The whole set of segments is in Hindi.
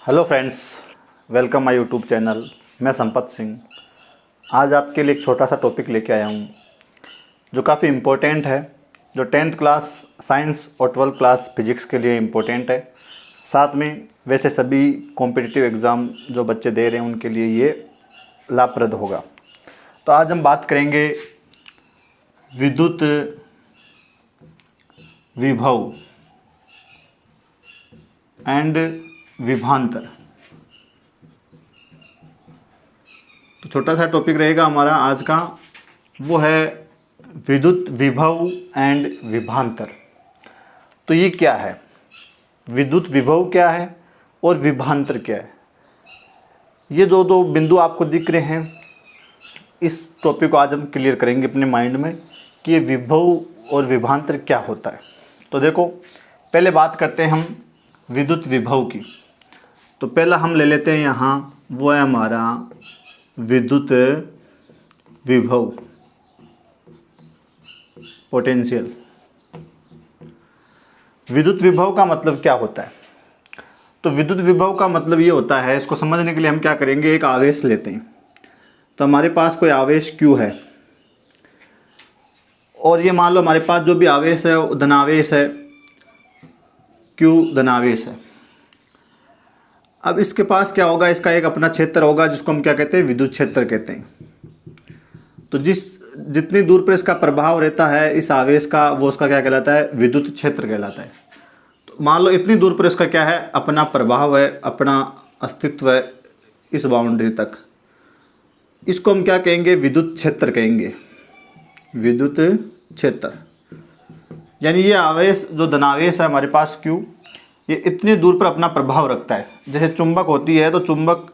Hello friends, welcome my YouTube channel. मैं संपत सिंह आज आपके लिए एक छोटा सा टॉपिक लेके आया हूँ जो काफ़ी इम्पोर्टेंट है, जो 10th क्लास साइंस और 12th क्लास फिजिक्स के लिए इम्पोर्टेंट है। साथ में वैसे सभी कॉम्पिटिटिव एग्ज़ाम जो बच्चे दे रहे हैं उनके लिए ये लाभप्रद होगा। तो आज हम बात करेंगे विद्युत विभव एंड विभवांतर। तो छोटा सा टॉपिक रहेगा हमारा आज का, वो है विद्युत विभव एंड विभवांतर। तो ये क्या है, विद्युत विभव क्या है और विभवांतर क्या है। ये दो बिंदु आपको दिख रहे हैं। इस टॉपिक को आज हम क्लियर करेंगे अपने माइंड में कि ये विभव और विभवांतर क्या होता है। तो देखो, पहले बात करते हैं हम विद्युत विभव की। तो पहला हम ले लेते हैं यहाँ, वो है हमारा विद्युत विभव, पोटेंशियल। विद्युत विभव का मतलब क्या होता है? तो विद्युत विभव का मतलब ये होता है, इसको समझने के लिए हम क्या करेंगे, एक आवेश लेते हैं। तो हमारे पास कोई आवेश Q है और ये मान लो हमारे पास जो भी आवेश है वो धनावेश है, Q धनावेश है। अब इसके पास क्या होगा, इसका एक अपना क्षेत्र होगा जिसको हम क्या कहते हैं, विद्युत क्षेत्र कहते हैं। तो जितनी दूर पर इसका प्रभाव रहता है इस आवेश का, वो उसका क्या कहलाता है, विद्युत क्षेत्र कहलाता है। तो मान लो इतनी दूर पर इसका क्या है, अपना प्रभाव है, अपना अस्तित्व है इस बाउंड्री तक। इसको हम क्या कहेंगे, विद्युत क्षेत्र कहेंगे, विद्युत क्षेत्र। यानी ये आवेश जो धनावेश है हमारे पास Q, ये इतनी दूर पर अपना प्रभाव रखता है। जैसे चुंबक होती है तो चुंबक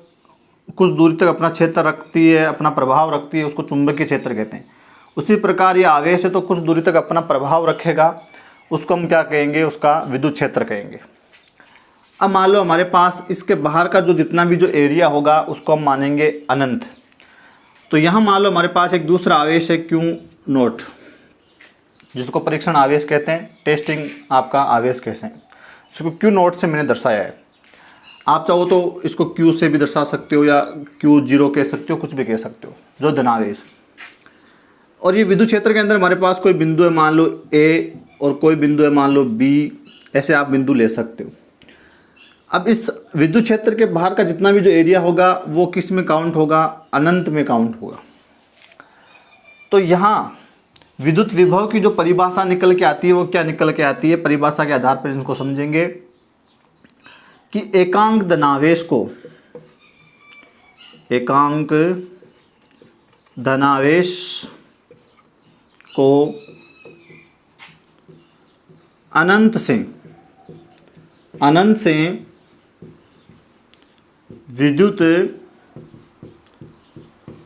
कुछ दूरी तक अपना क्षेत्र रखती है, अपना प्रभाव रखती है, उसको चुंबकीय क्षेत्र कहते हैं। उसी प्रकार ये आवेश है तो कुछ दूरी तक अपना प्रभाव रखेगा, उसको हम क्या कहेंगे, उसका विद्युत क्षेत्र कहेंगे। अब मान लो हमारे पास इसके बाहर का जो जितना भी जो एरिया होगा उसको हम मानेंगे अनंत। तो यहाँ मान लो हमारे पास एक दूसरा आवेश है Q0, जिसको परीक्षण आवेश कहते हैं, टेस्टिंग आपका आवेश कहते हैं। इसको Q0 से मैंने दर्शाया है। आप चाहो तो इसको Q से भी दर्शा सकते हो या Q0 कह सकते हो, कुछ भी कह सकते हो, जो धनावेश। और ये विद्युत क्षेत्र के अंदर हमारे पास कोई बिंदु है, मान लो A, और कोई बिंदु है मान लो B, ऐसे आप बिंदु ले सकते हो। अब इस विद्युत क्षेत्र के बाहर का जितना भी जो एरिया होगा वो किस में काउंट होगा, अनंत में काउंट होगा। तो यहाँ विद्युत विभव की जो परिभाषा निकल के आती है वो क्या निकल के आती है, परिभाषा के आधार पर इनको समझेंगे कि एकांक धनावेश को, एकांक धनावेश को अनंत से विद्युत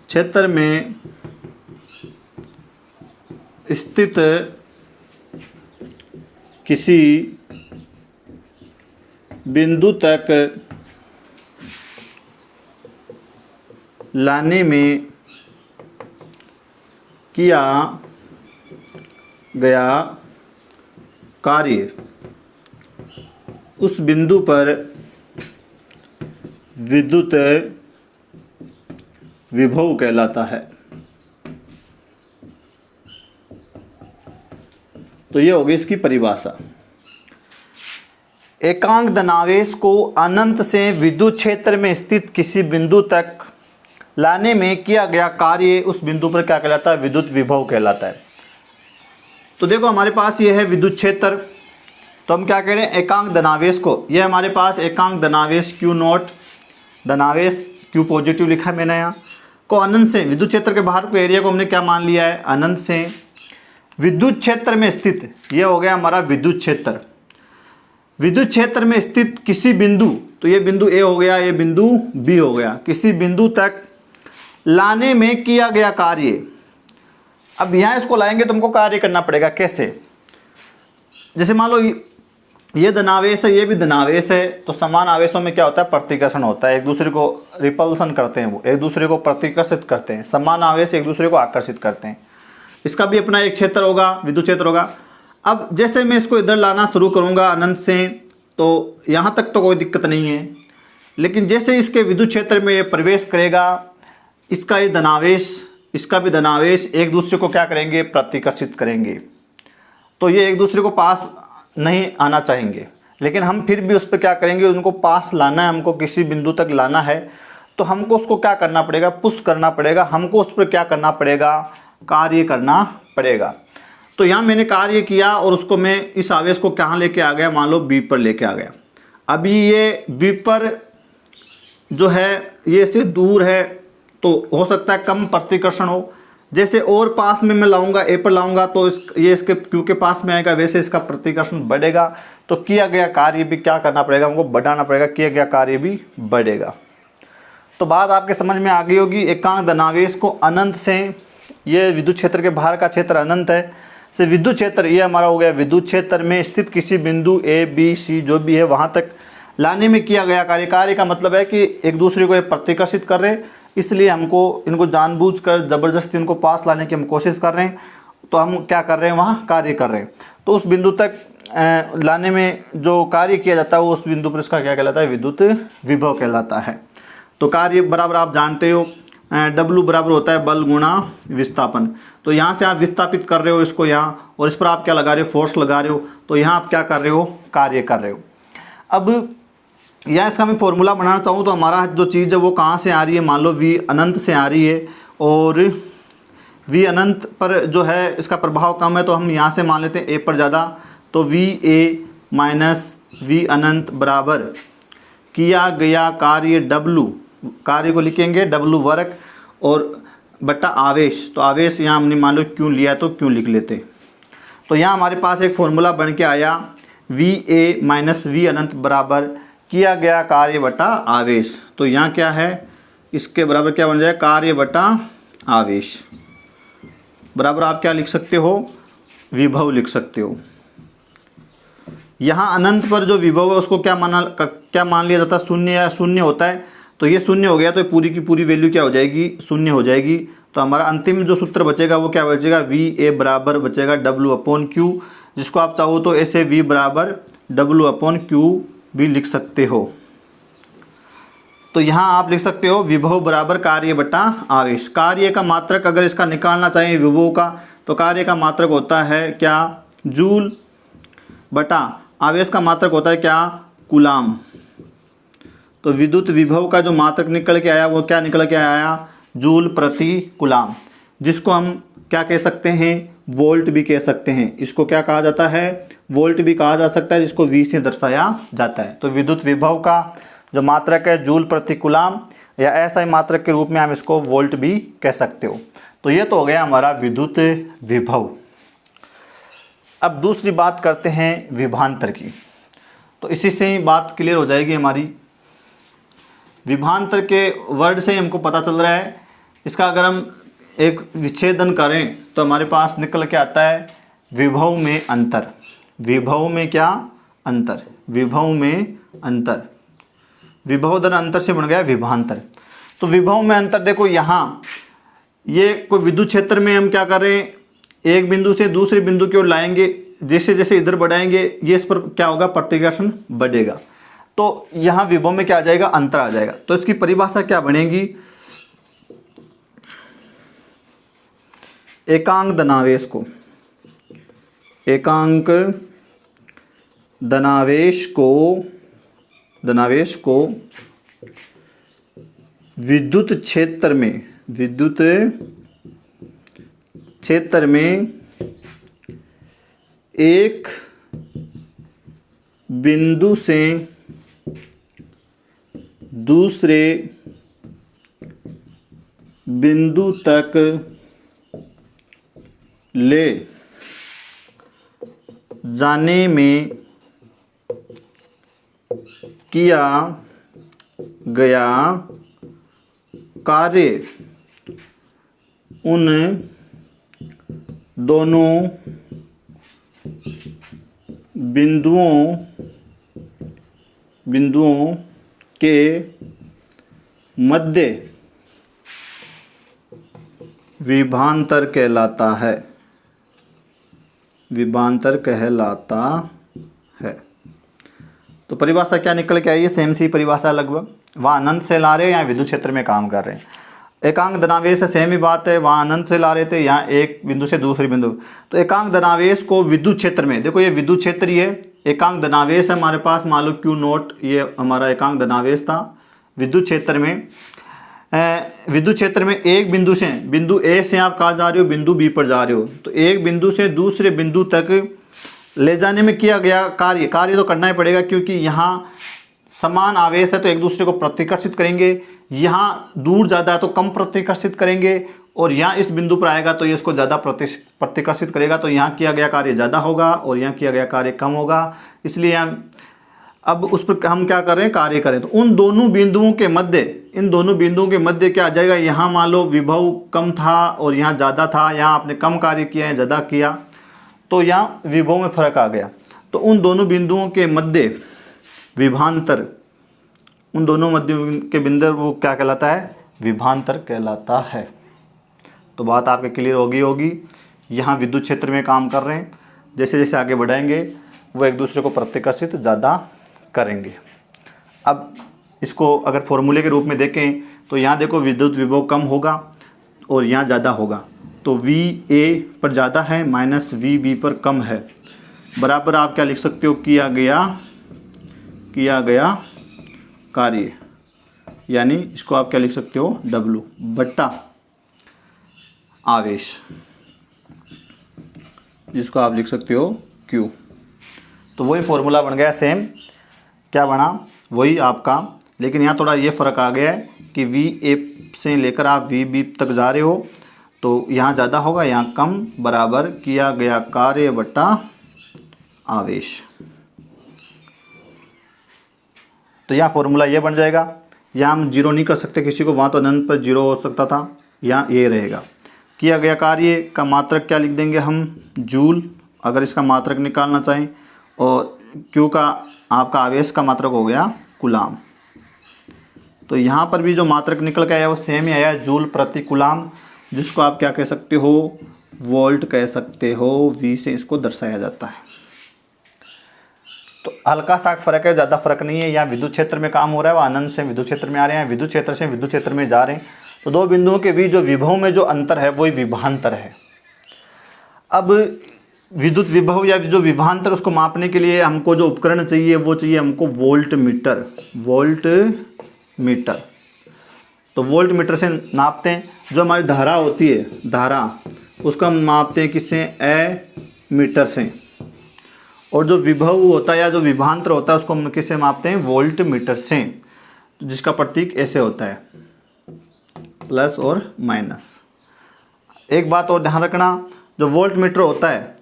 क्षेत्र में स्थित किसी बिंदु तक लाने में किया गया कार्य उस बिंदु पर विद्युत विभव कहलाता है। तो ये होगी इसकी परिभाषा। एकांक धनावेश को अनंत से विद्युत क्षेत्र में स्थित किसी बिंदु तक लाने में किया गया कार्य उस बिंदु पर क्या कहलाता है, विद्युत विभव कहलाता है। तो देखो हमारे पास ये है विद्युत क्षेत्र। तो हम क्या कह रहे हैं, एकांक धनावेश को, ये हमारे पास एकांक धनावेश Q0, धनावेश Q पॉजिटिव लिखा है मैंने यहाँ, को अनंत से, विद्युत क्षेत्र के बाहर को एरिया को हमने क्या मान लिया है, अनंत से विद्युत क्षेत्र में स्थित, ये हो गया हमारा विद्युत क्षेत्र। विद्युत क्षेत्र में स्थित किसी बिंदु, तो ये बिंदु A हो गया, ये बिंदु B हो गया, किसी बिंदु तक लाने में किया गया कार्य। अब यहाँ इसको लाएंगे तो हमको कार्य करना पड़ेगा। कैसे? जैसे मान लो ये धनावेश है, ये भी धनावेश है, तो समान आवेशों में क्या होता है, प्रतिकर्षण होता है, एक दूसरे को रिपल्सन करते हैं, वो एक दूसरे को प्रतिकर्षित करते हैं। समान आवेश एक दूसरे को आकर्षित करते हैं। इसका भी अपना एक क्षेत्र होगा, विद्युत क्षेत्र होगा। अब जैसे मैं इसको इधर लाना शुरू करूँगा अनंत से, तो यहाँ तक तो कोई दिक्कत नहीं है। लेकिन जैसे इसके विद्युत क्षेत्र में ये प्रवेश करेगा, इसका ये धनावेश, इसका भी धनावेश एक दूसरे को क्या करेंगे, प्रतिकर्षित करेंगे। तो ये एक दूसरे को पास नहीं आना चाहेंगे, लेकिन हम फिर भी उस पर क्या करेंगे, उनको पास लाना है, हमको किसी बिंदु तक लाना है, तो हमको उसको क्या करना पड़ेगा, पुश करना पड़ेगा, हमको उस पर क्या करना पड़ेगा, कार्य करना पड़ेगा। तो यहाँ मैंने कार्य किया और उसको मैं इस आवेश को कहाँ लेके आ गया, मान लो बी पर लेके आ गया। अभी ये बी पर जो है ये इससे दूर है, तो हो सकता है कम प्रतिकर्षण हो। जैसे और पास में मैं लाऊंगा, ए पर लाऊंगा, तो ये इसके क्यू के पास में आएगा, वैसे इसका प्रतिकर्षण बढ़ेगा। तो किया गया कार्य भी क्या करना पड़ेगा, हमको बढ़ाना पड़ेगा, किया गया कार्य भी बढ़ेगा। तो बात आपके समझ में आ गई होगी। एकांक धनावेश को अनंत से, ये विद्युत क्षेत्र के बाहर का क्षेत्र अनंत है, से विद्युत क्षेत्र ये हमारा हो गया, विद्युत क्षेत्र में स्थित किसी बिंदु ए बी सी जो भी है वहाँ तक लाने में किया गया कार्य। कार्य का मतलब है कि एक दूसरे को ये प्रतिकर्षित कर रहे हैं, इसलिए हमको इनको जानबूझकर ज़बरदस्ती इनको पास लाने की हम कोशिश कर रहे हैं। तो हम क्या कर रहे हैं, वहाँ कार्य कर रहे हैं। तो उस बिंदु तक लाने में जो कार्य किया जाता है वो उस बिंदु पर इसका क्या कहलाता है, विद्युत विभव कहलाता है। तो कार्य बराबर आप जानते हो, W बराबर होता है बल गुणा विस्थापन। तो यहाँ से आप विस्थापित कर रहे हो इसको यहाँ, और इस पर आप क्या लगा रहे हो, फोर्स लगा रहे हो। तो यहाँ आप क्या कर रहे हो, कार्य कर रहे हो। अब यहाँ इसका मैं फॉर्मूला बनाना चाहूँ तो हमारा जो चीज़ है वो कहाँ से आ रही है, मान लो V अनंत से आ रही है, और V अनंत पर जो है इसका प्रभाव कम है, तो हम यहाँ से मान लेते हैं A पर ज़्यादा। तो VA माइनस V अनंत बराबर किया गया कार्य W, कार्य को लिखेंगे W वर्ग और बटा आवेश। तो आवेश यहाँ हमने मान लो क्यों लिया, तो क्यों लिख लेते। तो यहाँ हमारे पास एक फॉर्मूला बन के आया, VA माइनस V अनंत बराबर किया गया कार्य बटा आवेश। तो यहाँ क्या है, इसके बराबर क्या बन जाए, कार्य बटा आवेश बराबर आप क्या लिख सकते हो, विभव लिख सकते हो। यहाँ अनंत पर जो विभव है उसको क्या मान लिया जाता है, शून्य या शून्य होता है। तो ये शून्य हो गया, तो पूरी की पूरी वैल्यू क्या हो जाएगी, शून्य हो जाएगी। तो हमारा अंतिम जो सूत्र बचेगा वो क्या बचेगा, VA बराबर बचेगा W/Q, जिसको आप चाहो तो ऐसे V बराबर W/Q भी लिख सकते हो। तो यहाँ आप लिख सकते हो विभव बराबर कार्य बटा आवेश। कार्य का मात्रक अगर इसका निकालना चाहिए विभव का, तो कार्य का मात्रक होता है क्या, जूल, बटा आवेश का मात्रक होता है क्या, कूलाम। तो विद्युत विभव का जो मात्रक निकल के आया वो क्या निकल के आया, जूल प्रति कूलाम, जिसको हम क्या कह सकते हैं, वोल्ट भी कह सकते हैं। इसको क्या कहा जाता है, वोल्ट भी कहा जा सकता है, जिसको V से दर्शाया जाता है। तो विद्युत विभव का जो मात्रक है जूल प्रति कूलाम, या ऐसा ही मात्रक के रूप में हम इसको वोल्ट भी कह सकते हो। तो ये तो हो गया हमारा विद्युत विभव। अब दूसरी बात करते हैं विभवांतर की। तो इसी से ही बात क्लियर हो जाएगी हमारी। विभवांतर के वर्ड से हमको पता चल रहा है, इसका अगर हम एक विच्छेदन करें तो हमारे पास निकल के आता है विभव में अंतर। विभव में क्या अंतर, विभव में अंतर, विभव धन अंतर से बन गया विभवांतर। तो विभव में अंतर देखो, यहाँ ये कोई विद्युत क्षेत्र में हम क्या कर रहे हैं, एक बिंदु से दूसरे बिंदु की ओर लाएंगे, जैसे जैसे इधर बढ़ाएंगे ये इस पर क्या होगा, प्रतिकर्षण बढ़ेगा। तो यहाँ विभव में क्या आ जाएगा, अंतर आ जाएगा। तो इसकी परिभाषा क्या बनेगी, एकांक धनावेश को, एकांक धनावेश को विद्युत क्षेत्र में, विद्युत क्षेत्र में एक बिंदु से दूसरे बिंदु तक ले जाने में किया गया कार्य उन दोनों बिंदुओं के मध्य विभवांतर कहलाता है, विभवांतर कहलाता है। तो परिभाषा क्या निकल के आई है, सेम सी परिभाषा लगभग। वहाँ अनंत से ला रहे हैं, यहाँ विद्युत क्षेत्र में काम कर रहे हैं। एकांक धनावेश से सेम ही बात है, वहाँ अनंत से ला रहे थे, यहाँ एक बिंदु से दूसरे बिंदु। तो एकांक धनावेश को विद्युत क्षेत्र में, देखो ये विद्युत क्षेत्र ही है, एकांक धनावेश है हमारे पास, मान लो Q नोट, ये हमारा एकांक धनावेश था। विद्युत क्षेत्र में एक बिंदु से, बिंदु ए से आप कहाँ जा रहे हो, बिंदु बी पर जा रहे हो, तो एक बिंदु से दूसरे बिंदु तक ले जाने में किया गया कार्य तो करना ही पड़ेगा, क्योंकि यहाँ समान आवेश है तो एक दूसरे को प्रतिकर्षित करेंगे, यहाँ दूर ज़्यादा है तो कम प्रतिकर्षित करेंगे, और यहाँ इस बिंदु पर आएगा तो ये इसको ज़्यादा प्रतिकर्षित करेगा, तो यहाँ किया गया कार्य ज़्यादा होगा और यहाँ किया गया कार्य कम होगा। इसलिए अब उस पर हम क्या कर रहे हैं, कार्य करें। तो उन दोनों बिंदुओं के मध्य, इन दोनों बिंदुओं के मध्य क्या आ जाएगा, यहाँ मान लो विभव कम था और यहाँ ज़्यादा था, यहाँ आपने कम कार्य किया है, ज़्यादा किया, तो यहाँ विभव में फर्क आ गया। तो उन दोनों बिंदुओं के मध्य विभांतर, उन दोनों मध्य के बिंदु वो क्या कहलाता है, विभांतर कहलाता है। तो बात आपके क्लियर होगी। यहाँ विद्युत क्षेत्र में काम कर रहे हैं, जैसे जैसे आगे बढ़ाएंगे वो एक दूसरे को प्रतिकर्षित ज़्यादा करेंगे। अब इसको अगर फॉर्मूले के रूप में देखें तो यहाँ देखो विद्युत विभव कम होगा और यहाँ ज़्यादा होगा, तो VA पर ज़्यादा है माइनस VB पर कम है, बराबर आप क्या लिख सकते हो, किया गया कार्य, यानी इसको आप क्या लिख सकते हो, W बट्टा आवेश, जिसको आप लिख सकते हो Q। तो वही फॉर्मूला बन गया, सेम क्या बना, वही आपका, लेकिन यहाँ थोड़ा ये फ़र्क आ गया है कि VA से लेकर आप VB तक जा रहे हो, तो यहाँ ज़्यादा होगा, यहाँ कम, बराबर किया गया कार्य बट्टा आवेश। तो यहाँ फॉर्मूला ये बन जाएगा। यहाँ हम जीरो नहीं कर सकते किसी को, वहाँ तो अनंत पर जीरो हो सकता था, यहाँ ये रहेगा। किया गया कार्य का मात्रक क्या लिख देंगे हम, जूल, अगर इसका मात्रक निकालना चाहें, और Q का आपका आवेश का मात्रक हो गया कूलाम। तो यहाँ पर भी जो मात्रक निकल के आया वो सेम ही आया, जूल प्रति कूलाम, जिसको आप क्या कह सकते हो, वोल्ट कह सकते हो, V से इसको दर्शाया जाता है। तो हल्का सा फर्क है, ज़्यादा फर्क नहीं है। यहाँ विद्युत क्षेत्र में काम हो रहा है, वो अनंत से विद्युत क्षेत्र में आ रहे हैं, विद्युत क्षेत्र से विद्युत क्षेत्र में जा रहे हैं। तो दो बिंदुओं के बीच जो विभव में जो अंतर है वही विभांतर है। अब विद्युत विभव या जो विभांतर, उसको मापने के लिए हमको जो उपकरण चाहिए वो चाहिए हमको वोल्ट मीटर। तो वोल्ट मीटर से नापते हैं। जो हमारी धारा होती है, धारा, उसको हम मापते हैं किससे, मीटर से। और जो विभव होता है या जो विभांतर होता है उसको हम किससे मापते हैं, वोल्ट मीटर से, जिसका प्रतीक ऐसे होता है, प्लस और माइनस। एक बात और ध्यान रखना, जो वोल्ट मीटर होता है,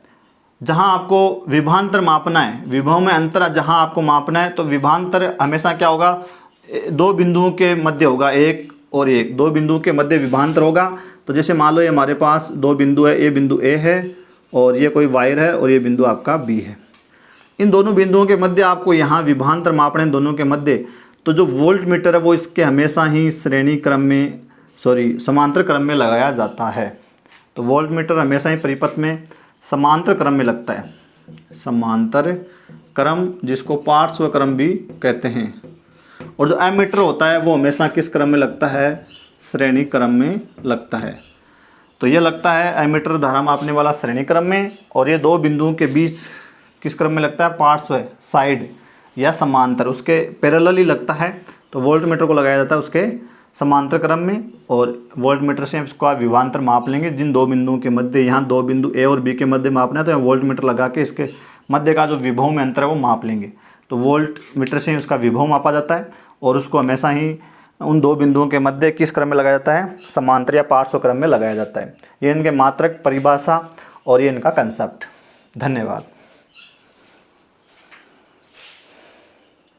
जहां आपको विभांतर मापना है, विभव में अंतर जहां आपको मापना है, तो विभांतर हमेशा क्या होगा, दो बिंदुओं के मध्य होगा, एक और एक, दो बिंदुओं के मध्य विभांतर होगा। तो जैसे मान लो ये हमारे पास दो बिंदु है, ये बिंदु A है और ये कोई वायर है और ये बिंदु आपका B है। इन दोनों बिंदुओं के मध्य आपको यहाँ विभांतर मापने हैं, दोनों के मध्य। तो जो वोल्ट मीटर है वो इसके हमेशा ही समांतर क्रम में लगाया जाता है। तो वोल्ट मीटर हमेशा ही परिपथ में समांतर क्रम में लगता है, समांतर क्रम, जिसको पार्श्व क्रम भी कहते हैं। और जो एमीटर होता है वो हमेशा किस क्रम में लगता है, श्रेणी क्रम में लगता है। तो ये लगता है एमीटर धारा मापने वाला श्रेणी क्रम में, और ये दो बिंदुओं के बीच किस क्रम में लगता है, पार्श्व, साइड या समांतर, उसके पैरेलल ही लगता है। तो वोल्ट मीटर को लगाया जाता है उसके समांतर क्रम में, और वोल्ट मीटर से इसको आप विभांतर माप लेंगे जिन दो बिंदुओं के मध्य, यहाँ दो बिंदु A और B के मध्य मापना है, तो वोल्ट मीटर लगा के इसके मध्य का जो विभव में अंतर है वो माप लेंगे। तो वोल्ट मीटर से उसका विभव मापा जाता है, और उसको हमेशा ही उन दो बिंदुओं के मध्य किस क्रम में लगाया जाता है, समांतर या पार्श्व क्रम में लगाया जाता है। ये इनके मात्रक, परिभाषा और ये इनका कंसेप्ट। धन्यवाद।